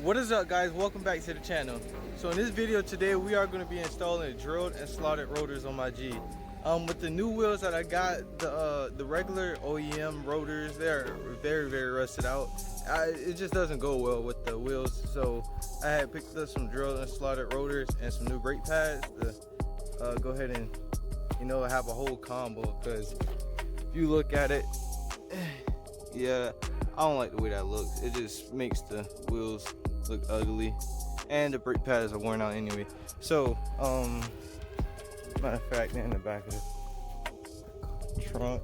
What is up, guys? Welcome back to the channel. So in this video today we are going to be installing drilled and slotted rotors on my G. With the new wheels that I got, the regular OEM rotors, they're very rusted out. It just doesn't go well with the wheels, so I had picked up some drilled and slotted rotors and some new brake pads to go ahead and have a whole combo, because if you look at it, yeah, I don't like the way that looks. It just makes the wheels look ugly, and the brake pads are worn out anyway. So matter of fact, they're in the back of the trunk.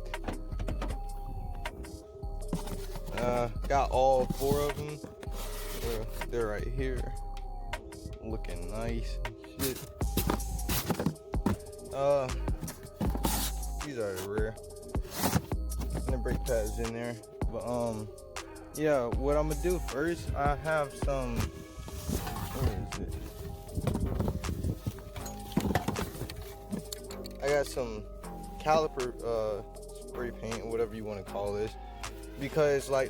Got all 4 of them. They're right here, looking nice and shit. These are the rear, and the brake pads in there. But yeah, what I'm gonna do first, I have some, where is it? I got some caliper spray paint, or whatever you want to call this, because I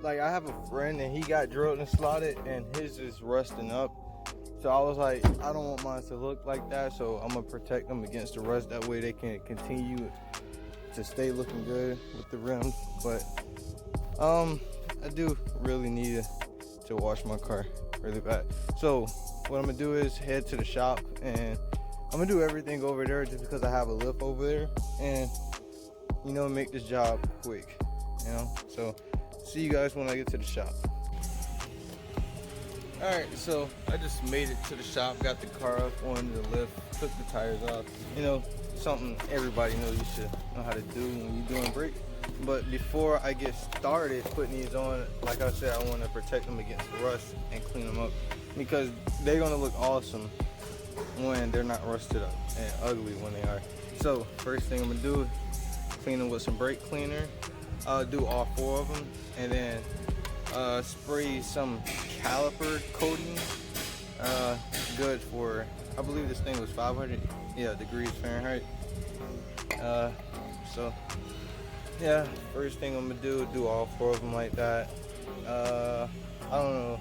have a friend and he got drilled and slotted and his is rusting up. So I was like, I don't want mine to look like that, so I'm gonna protect them against the rust. That way they can continue to stay looking good with the rims. But I do really need to wash my car really bad. So what I'm gonna do is head to the shop, and I'm gonna do everything over there just because I have a lift over there, and make this job quick. So see you guys when I get to the shop. All right, so I just made it to the shop, got the car up on the lift, took the tires off. Something everybody knows you should know how to do when you're doing brakes. But before I get started putting these on, like I said, I want to protect them against rust and clean them up, because they're gonna look awesome when they're not rusted up, and ugly when they are. So first thing I'm gonna do, clean them with some brake cleaner. I'll do all 4 of them, and then spray some caliper coating. Good for, I believe this thing was 500 degrees Fahrenheit. So yeah, first thing I'm gonna do all 4 of them like that. I don't know,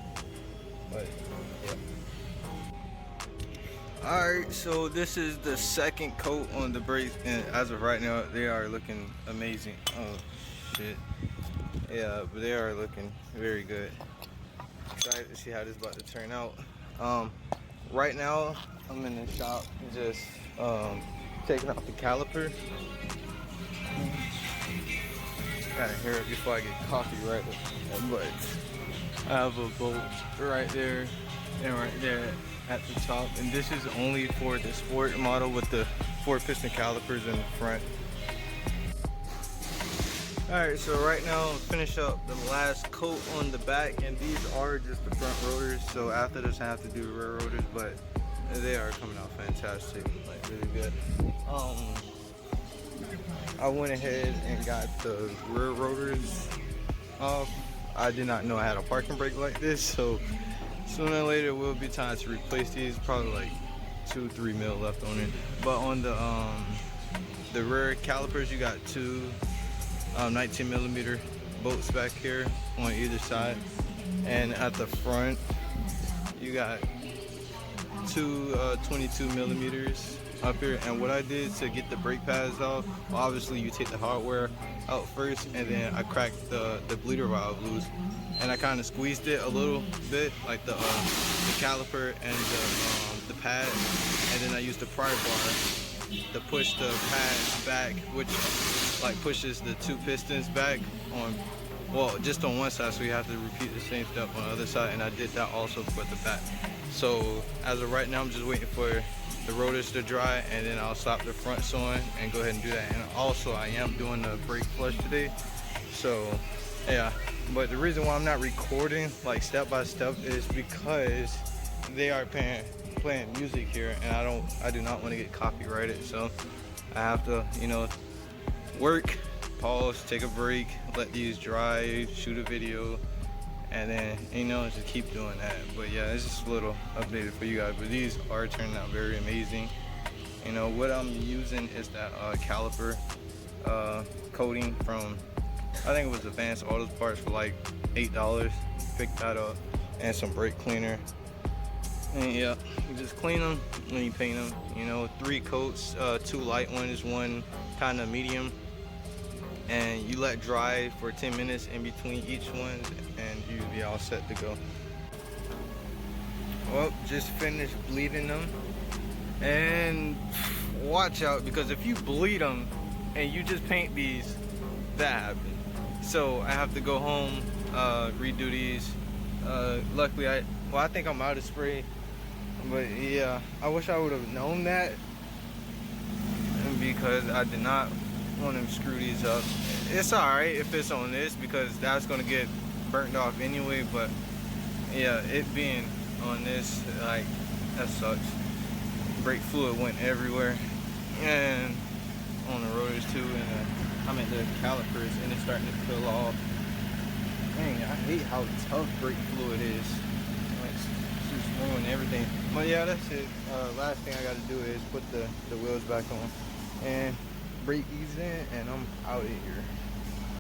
but yeah. Alright, so this is the second coat on the brakes, and as of right now they are looking amazing. Oh shit. Yeah, but they are looking very good. Excited to see how this is about to turn out. Right now I'm in the shop just taking off the caliper. Gotta hear it before I get copyrighted. But I have a bolt right there and right there at the top, and this is only for the sport model with the 4 piston calipers in the front. Alright, so right now finish up the last coat on the back, and these are just the front rotors. So after this I have to do the rear rotors, but they are coming out fantastic, like really good. I went ahead and got the rear rotors off. I did not know I had a parking brake like this, so sooner or later will be time to replace these. Probably like 2-3 mil left on it. But on the rear calipers, you got 2 19mm bolts back here on either side, and at the front you got 2 22mm up here. And what I did to get the brake pads off, well, obviously you take the hardware out first, and then I cracked the bleeder valve loose, and I kind of squeezed it a little bit, like the caliper and the pad, and then I used the pry bar to push the pad back, which pushes the 2 pistons back on, well, just on one side, so you have to repeat the same step on the other side, and I did that also for the back. So as of right now, I'm just waiting for the rotors to dry, and then I'll stop the fronts on and go ahead and do that. And also I am doing the brake flush today, so yeah. But the reason why I'm not recording like step by step is because they are playing music here, and I do not want to get copyrighted. So I have to work, pause, take a break, let these dry, shoot a video, and then just keep doing that. But yeah, it's just a little updated for you guys, but these are turning out very amazing. What I'm using is that caliper coating from, I think it was Advanced Autos Parts for like $8. Picked that up, and some brake cleaner. And yeah, you just clean them when you paint them. You know, 3 coats, 2 light ones, 1 kind of medium, and you let dry for 10 minutes in between each one, and you'll be all set to go. Well, just finished bleeding them, and watch out, because if you bleed them and you just paint these, that happens. So I have to go home, redo these. Luckily, I think I'm out of spray, but yeah, I wish I would have known that, because I did not want to screw these up. It's alright if it's on this, because that's gonna get burnt off anyway, but yeah, it being on this, like, that sucks. Brake fluid went everywhere, and on the rotors too, and I'm at the calipers and it's starting to peel off. Dang, I hate how tough brake fluid is. Like, it's just ruining everything. But yeah, that's it. Last thing I got to do is put the wheels back on and break these in, and I'm out of here.